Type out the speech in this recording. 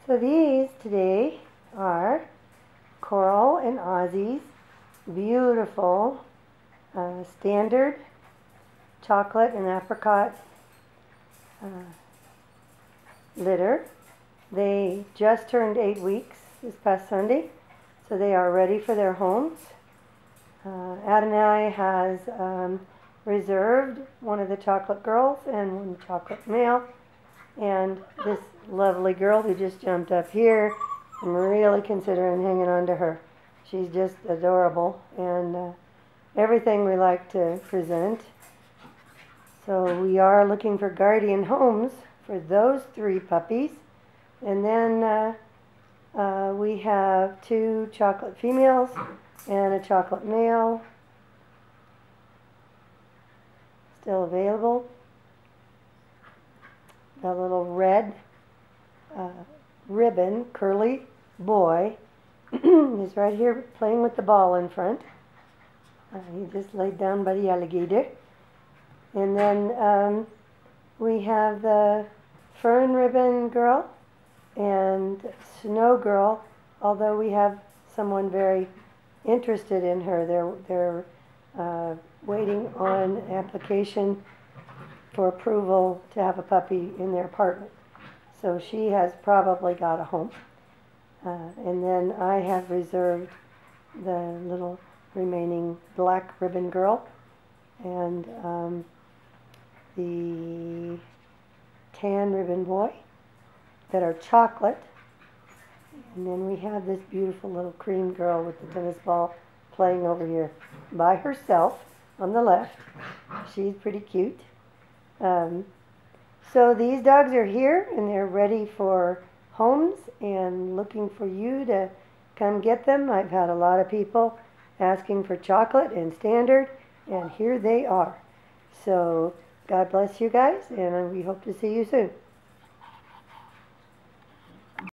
So these today are Coral and Ozzy's beautiful standard chocolate and apricot litter. They just turned 8 weeks this past Sunday, so they are ready for their homes. Adonai has reserved one of the chocolate girls and one chocolate male, and this lovely girl who just jumped up here, I'm really considering hanging on to her. She's just adorable, and everything we like to present. So we are looking for guardian homes for those 3 puppies. And then we have 2 chocolate females and a chocolate male still available. The little red ribbon curly boy is right here playing with the ball in front. He just laid down by the alligator. And then we have the fern ribbon girl and snow girl, although we have someone very interested in her. They're waiting on application for approval to have a puppy in their apartment. So she has probably got a home. And then I have reserved the little remaining black ribbon girl and the tan ribbon boy that are chocolate. And then we have this beautiful little cream girl with the tennis ball playing over here by herself on the left. She's pretty cute. So these dogs are here and they're ready for homes and looking for you to come get them. I've had a lot of people asking for chocolate and standard, and here they are. So God bless you guys, and we hope to see you soon.